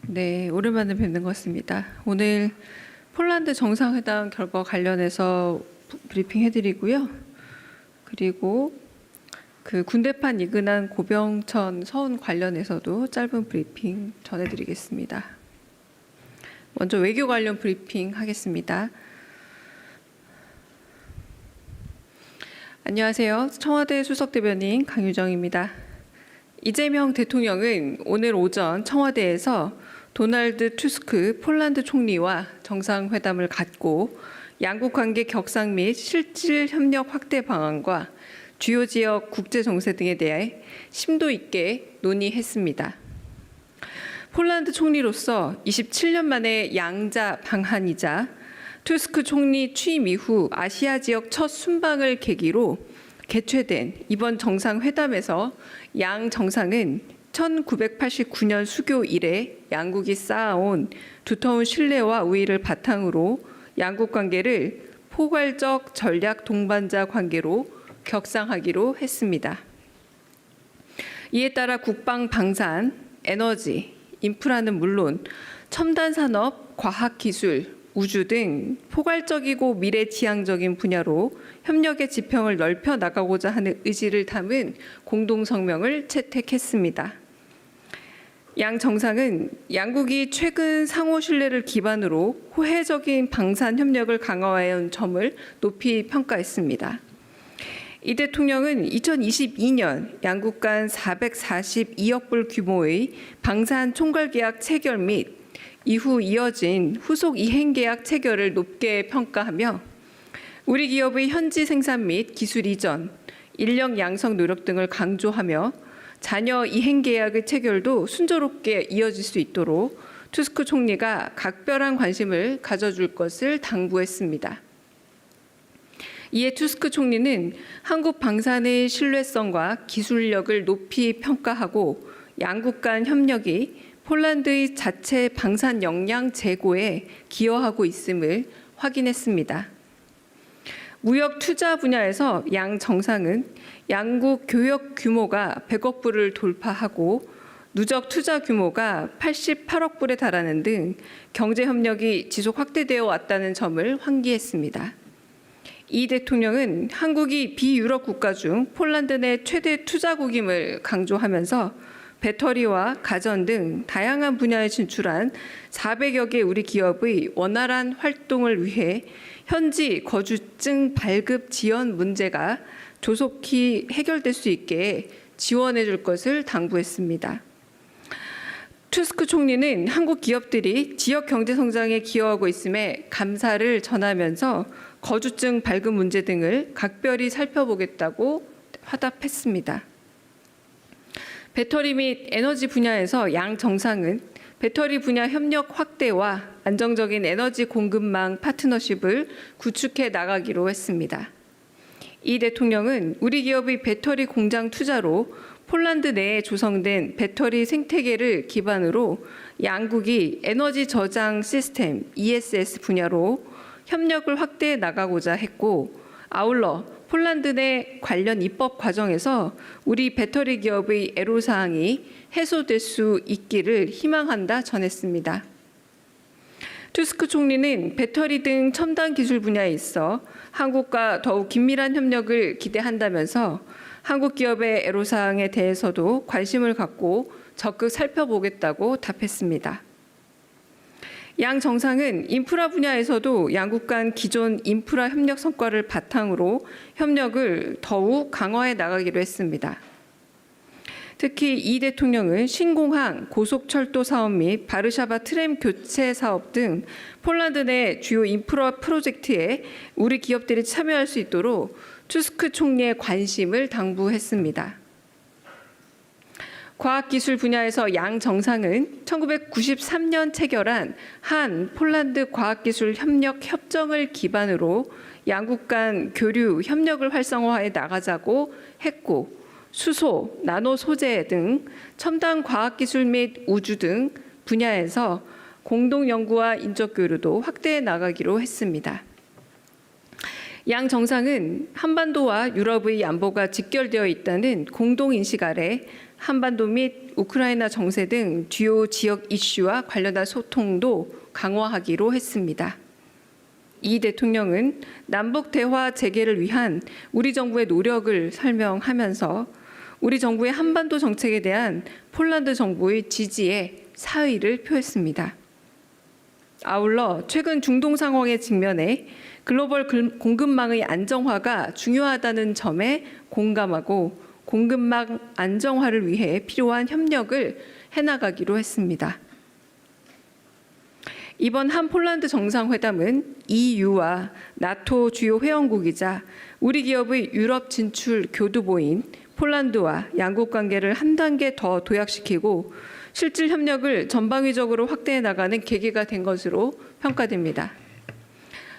네, 오랜만에 뵙는 것 같습니다. 오늘 폴란드 정상회담 결과 관련해서 브리핑 해드리고요. 그리고 그 군대판 이근한 고병천 서훈 관련해서도 짧은 브리핑 전해드리겠습니다. 먼저 외교 관련 브리핑 하겠습니다. 안녕하세요. 청와대 수석대변인 강유정입니다. 이재명 대통령은 오늘 오전 청와대에서 도널드 투스크 폴란드 총리와 정상회담을 갖고 양국 관계 격상 및 실질 협력 확대 방안과 주요 지역 국제 정세 등에 대해 심도 있게 논의했습니다. 폴란드 총리로서 27년 만에 양자 방한이자 투스크 총리 취임 이후 아시아 지역 첫 순방을 계기로 개최된 이번 정상회담에서 양 정상은 1989년 수교 이래 양국이 쌓아온 두터운 신뢰와 우위를 바탕으로 양국 관계를 포괄적 전략 동반자 관계로 격상하기로 했습니다. 이에 따라 국방, 방산, 에너지, 인프라는 물론 첨단 산업, 과학 기술, 우주 등 포괄적이고 미래지향적인 분야로 협력의 지평을 넓혀 나가고자 하는 의지를 담은 공동성명을 채택했습니다. 양 정상은 양국이 최근 상호 신뢰를 기반으로 호혜적인 방산 협력을 강화해온 점을 높이 평가했습니다. 이 대통령은 2022년 양국 간 442억 불 규모의 방산 총괄계약 체결 및 이후 이어진 후속 이행계약 체결을 높게 평가하며 우리 기업의 현지 생산 및 기술 이전, 인력 양성 노력 등을 강조하며 자녀 이행계약의 체결도 순조롭게 이어질 수 있도록 투스크 총리가 각별한 관심을 가져줄 것을 당부했습니다. 이에 투스크 총리는 한국 방산의 신뢰성과 기술력을 높이 평가하고 양국 간 협력이 폴란드의 자체 방산 역량 제고에 기여하고 있음을 확인했습니다. 무역 투자 분야에서 양 정상은 양국 교역 규모가 100억 불을 돌파하고 누적 투자 규모가 88억 불에 달하는 등 경제 협력이 지속 확대되어 왔다는 점을 환기했습니다. 이 대통령은 한국이 비유럽 국가 중 폴란드 내 최대 투자국임을 강조하면서 배터리와 가전 등 다양한 분야에 진출한 400여 개 우리 기업의 원활한 활동을 위해 현지 거주증 발급 지연 문제가 조속히 해결될 수 있게 지원해 줄 것을 당부했습니다. 투스크 총리는 한국 기업들이 지역 경제 성장에 기여하고 있음에 감사를 전하면서 거주증 발급 문제 등을 각별히 살펴보겠다고 화답했습니다. 배터리 및 에너지 분야에서 양 정상은 배터리 분야 협력 확대와 안정적인 에너지 공급망 파트너십을 구축해 나가기로 했습니다. 이 대통령은 우리 기업의 배터리 공장 투자로 폴란드 내에 조성된 배터리 생태계를 기반으로 양국이 에너지 저장 시스템 ESS 분야로 협력을 확대해 나가고자 했고, 아울러 폴란드 내 관련 입법 과정에서 우리 배터리 기업의 애로사항이 해소될 수 있기를 희망한다 전했습니다. 투스크 총리는 배터리 등 첨단 기술 분야에 있어 한국과 더욱 긴밀한 협력을 기대한다면서 한국 기업의 애로사항에 대해서도 관심을 갖고 적극 살펴보겠다고 답했습니다. 양 정상은 인프라 분야에서도 양국 간 기존 인프라 협력 성과를 바탕으로 협력을 더욱 강화해 나가기로 했습니다. 특히 이 대통령은 신공항, 고속철도 사업 및 바르샤바 트램 교체 사업 등 폴란드 내 주요 인프라 프로젝트에 우리 기업들이 참여할 수 있도록 투스크 총리의 관심을 당부했습니다. 과학기술 분야에서 양 정상은 1993년 체결한 한 폴란드 과학기술 협력 협정을 기반으로 양국 간 교류 협력을 활성화해 나가자고 했고, 수소, 나노 소재 등 첨단 과학기술 및 우주 등 분야에서 공동 연구와 인적 교류도 확대해 나가기로 했습니다. 양 정상은 한반도와 유럽의 안보가 직결되어 있다는 공동인식 아래 한반도 및 우크라이나 정세 등 주요 지역 이슈와 관련한 소통도 강화하기로 했습니다. 이 대통령은 남북 대화 재개를 위한 우리 정부의 노력을 설명하면서 우리 정부의 한반도 정책에 대한 폴란드 정부의 지지에 사의를 표했습니다. 아울러 최근 중동 상황에 직면해 글로벌 공급망의 안정화가 중요하다는 점에 공감하고 공급망 안정화를 위해 필요한 협력을 해나가기로 했습니다. 이번 한 폴란드 정상회담은 EU와 나토 주요 회원국이자 우리 기업의 유럽 진출 교두보인 폴란드와 양국 관계를 한 단계 더 도약시키고 실질 협력을 전방위적으로 확대해 나가는 계기가 된 것으로 평가됩니다.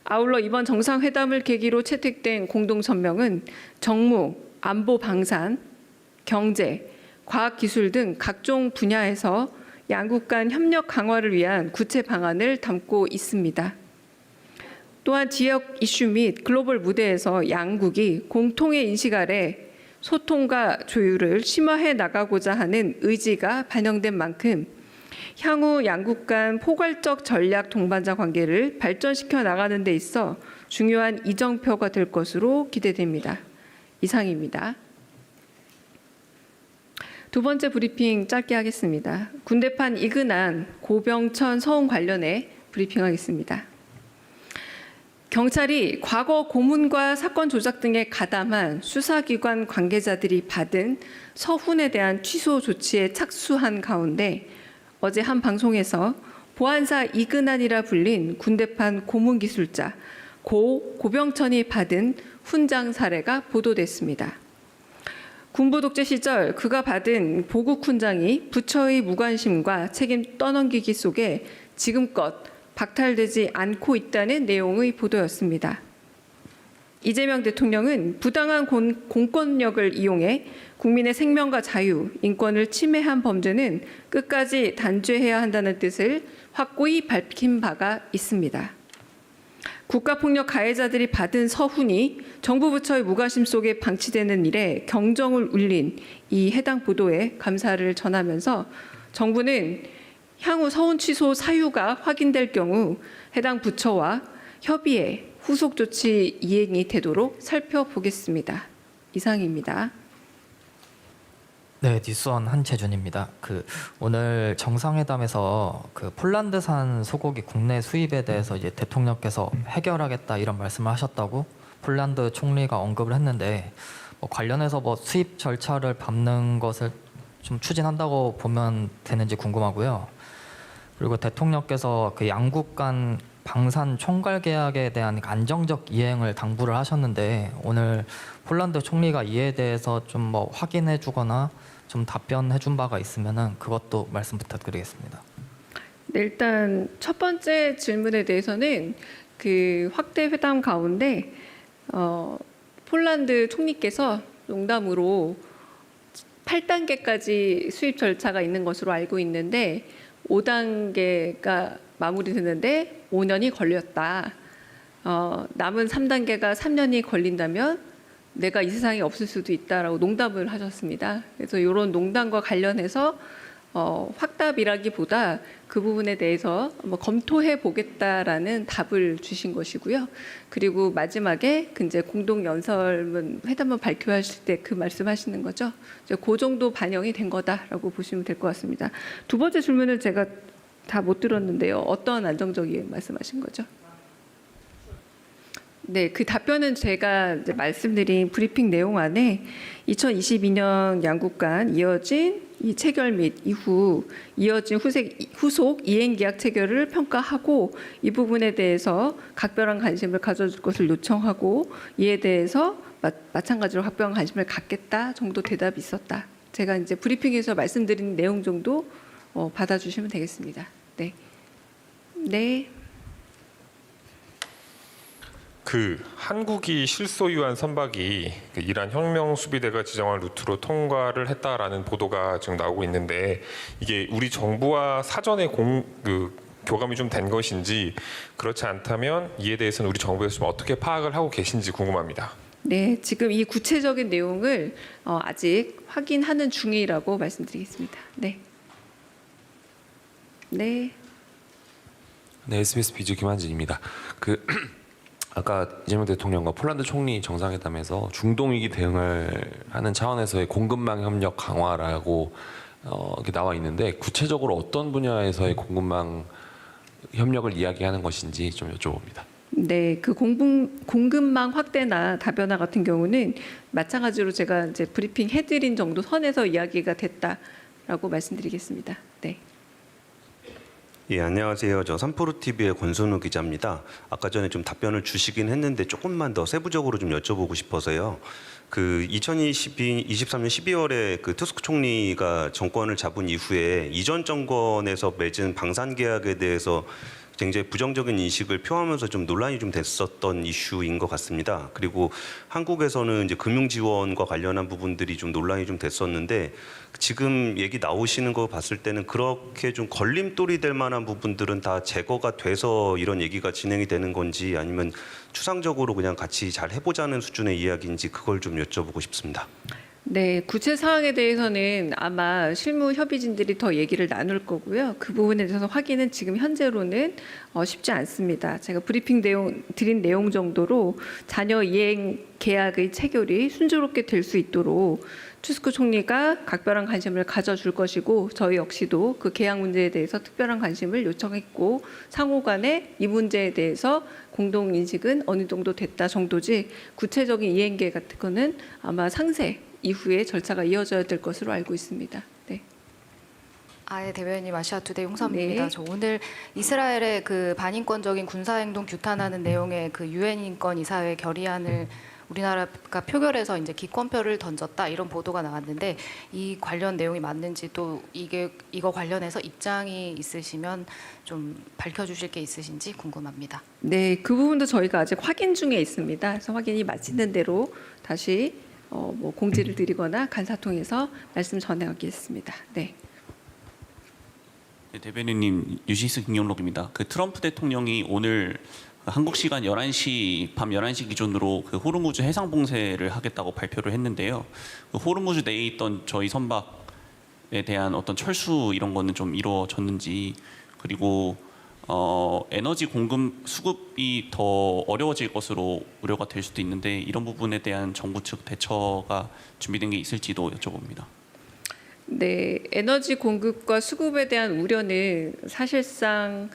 아울러 이번 정상회담을 계기로 채택된 공동성명은 정무, 안보 방산, 경제, 과학기술 등 각종 분야에서 양국 간 협력 강화를 위한 구체 방안을 담고 있습니다. 또한 지역 이슈 및 글로벌 무대에서 양국이 공통의 인식 아래 소통과 조율을 심화해 나가고자 하는 의지가 반영된 만큼 향후 양국 간 포괄적 전략 동반자 관계를 발전시켜 나가는 데 있어 중요한 이정표가 될 것으로 기대됩니다. 이상입니다. 두 번째 브리핑 짧게 하겠습니다. 군대판 이근한 고병천 서훈 관련해 브리핑하겠습니다. 경찰이 과거 고문과 사건 조작 등에 가담한 수사기관 관계자들이 받은 서훈에 대한 취소 조치에 착수한 가운데 어제 한 방송에서 보안사 이근한이라 불린 군대판 고문기술자 고병천이 받은 훈장 사례가 보도됐습니다. 군부 독재 시절 그가 받은 보국 훈장이 부처의 무관심과 책임 떠넘기기 속에 지금껏 박탈되지 않고 있다는 내용의 보도였습니다. 이재명 대통령은 부당한 공권력을 이용해 국민의 생명과 자유, 인권을 침해한 범죄는 끝까지 단죄해야 한다는 뜻을 확고히 밝힌 바가 있습니다. 국가폭력 가해자들이 받은 서훈이 정부 부처의 무관심 속에 방치되는 일에 경정을 울린 이 해당 보도에 감사를 전하면서 정부는 향후 서훈 취소 사유가 확인될 경우 해당 부처와 협의해 후속 조치 이행이 되도록 살펴보겠습니다. 이상입니다. 네, 뉴스원 한채준입니다. 오늘 정상회담에서 폴란드산 소고기 국내 수입에 대해서 이제 대통령께서 해결하겠다 이런 말씀을 하셨다고 폴란드 총리가 언급을 했는데 관련해서 수입 절차를 밟는 것을 좀 추진한다고 보면 되는지 궁금하고요. 그리고 대통령께서 양국 간 방산 총괄 계약에 대한 안정적 이행을 당부를 하셨는데 오늘 폴란드 총리가 이에 대해서 좀 확인해주거나 좀 답변해준 바가 있으면은 그것도 말씀 부탁드리겠습니다. 네, 일단 첫 번째 질문에 대해서는 확대 회담 가운데 폴란드 총리께서 농담으로 8단계까지 수입 절차가 있는 것으로 알고 있는데 5단계가 마무리되는데 5년이 걸렸다. 남은 3단계가 3년이 걸린다면 내가 이 세상에 없을 수도 있다라고 농담을 하셨습니다. 그래서 이런 농담과 관련해서 확답이라기보다 그 부분에 대해서 검토해 보겠다라는 답을 주신 것이고요. 그리고 마지막에 이제 공동 연설문 회담문 발표하실 때 그 말씀하시는 거죠. 이제 그 정도 반영이 된 거다라고 보시면 될 것 같습니다. 두 번째 질문을 제가 다 못 들었는데요. 어떤 안정적인 말씀하신 거죠? 네, 그 답변은 제가 이제 말씀드린 브리핑 내용 안에 2022년 양국 간 이어진 이 체결 및 이후 이어진 후속 이행 계약 체결을 평가하고 이 부분에 대해서 각별한 관심을 가져줄 것을 요청하고 이에 대해서 마찬가지로 각별한 관심을 갖겠다 정도 대답이 있었다. 제가 이제 브리핑에서 말씀드린 내용 정도 받아주시면 되겠습니다. 네. 네. 한국이 실소유한 선박이 이란 혁명 수비대가 지정한 루트로 통과를 했다라는 보도가 지금 나오고 있는데 이게 우리 정부와 사전에 교감이 좀 된 것인지 그렇지 않다면 이에 대해서는 우리 정부에서 좀 어떻게 파악을 하고 계신지 궁금합니다. 네, 지금 이 구체적인 내용을 아직 확인하는 중이라고 말씀드리겠습니다. 네. 네. 네, SBS 비즈 김한진입니다. 아까 이재명 대통령과 폴란드 총리 정상회담에서 중동 위기 대응을 하는 차원에서의 공급망 협력 강화라고 이렇게 나와 있는데 구체적으로 어떤 분야에서의 공급망 협력을 이야기하는 것인지 좀 여쭤봅니다. 네, 그 공급망 확대나 다변화 같은 경우는 마찬가지로 제가 이제 브리핑 해드린 정도 선에서 이야기가 됐다라고 말씀드리겠습니다. 네. 예, 안녕하세요. 저 삼프로TV의 권순우 기자입니다. 아까 전에 좀 답변을 주시긴 했는데 조금만 더 세부적으로 좀 여쭤보고 싶어서요. 그 2023년 12월에 그 투스크 총리가 정권을 잡은 이후에 이전 정권에서 맺은 방산 계약에 대해서 굉장히 부정적인 인식을 표하면서 좀 논란이 좀 됐었던 이슈인 것 같습니다. 그리고 한국에서는 이제 금융 지원과 관련한 부분들이 좀 논란이 좀 됐었는데 지금 얘기 나오시는 거 봤을 때는 그렇게 좀 걸림돌이 될 만한 부분들은 다 제거가 돼서 이런 얘기가 진행이 되는 건지 아니면 추상적으로 그냥 같이 잘 해보자는 수준의 이야기인지 그걸 좀 여쭤보고 싶습니다. 네, 구체 사항에 대해서는 아마 실무 협의진들이 더 얘기를 나눌 거고요. 그 부분에 대해서 확인은 지금 현재로는 쉽지 않습니다. 제가 브리핑 드린 내용 정도로 자녀 이행 계약의 체결이 순조롭게 될 수 있도록 투스크 총리가 각별한 관심을 가져줄 것이고 저희 역시도 그 계약 문제에 대해서 특별한 관심을 요청했고 상호 간에 이 문제에 대해서 공동 인식은 어느 정도 됐다 정도지 구체적인 이행계 같은 거는 아마 상세 이후에 절차가 이어져야 될 것으로 알고 있습니다. 네. 네, 대변인 아시아투데이 홍삼입니다. 네. 저 오늘 이스라엘의 그 반인권적인 군사행동 규탄하는 내용의 그 유엔 인권 이사회 결의안을 우리나라가 표결해서 이제 기권표를 던졌다 이런 보도가 나왔는데 이 관련 내용이 맞는지 또 이거 관련해서 입장이 있으시면 좀 밝혀주실 게 있으신지 궁금합니다. 네, 그 부분도 저희가 아직 확인 중에 있습니다. 그래서 확인이 마치는 대로 다시 뭐 공지를 드리거나 간사 통해서 말씀 전해드리겠습니다. 네. 네, 대변인님 유시스 김영록입니다. 그 트럼프 대통령이 오늘 한국 시간 11시 밤 11시 기준으로 그 호르무즈 해상 봉쇄를 하겠다고 발표를 했는데요. 그 호르무즈 내에 있던 저희 선박에 대한 어떤 철수 이런 거는 좀 이루어졌는지 그리고 에너지 공급 수급이 더 어려워질 것으로 우려가 될 수도 있는데 이런 부분에 대한 정부 측 대처가 준비된 게 있을지도 여쭤봅니다. 네, 에너지 공급과 수급에 대한 우려는 사실상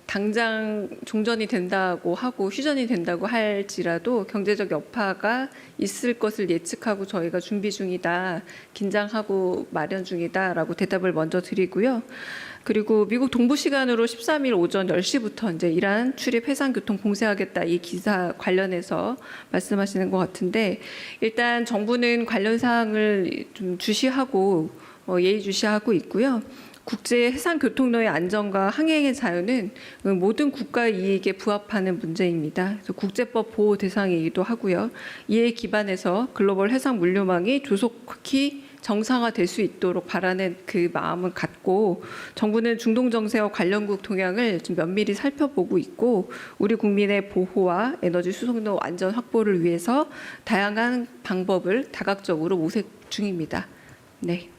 당장 종전이 된다고 하고 휴전이 된다고 할지라도 경제적 여파가 있을 것을 예측하고 저희가 준비 중이다, 긴장하고 마련 중이다라고 대답을 먼저 드리고요. 그리고 미국 동부 시간으로 13일 오전 10시부터 이제 이란 출입 해상 교통 봉쇄하겠다 이 기사 관련해서 말씀하시는 것 같은데 일단 정부는 관련 사항을 좀 주시하고 예의주시하고 있고요. 국제 해상 교통로의 안전과 항행의 자유는 모든 국가 이익에 부합하는 문제입니다. 그래서 국제법 보호 대상이기도 하고요. 이에 기반해서 글로벌 해상 물류망이 조속히 정상화될 수 있도록 바라는 그 마음을 갖고 정부는 중동 정세와 관련국 동향을 좀 면밀히 살펴보고 있고 우리 국민의 보호와 에너지 수송로 안전 확보를 위해서 다양한 방법을 다각적으로 모색 중입니다. 네.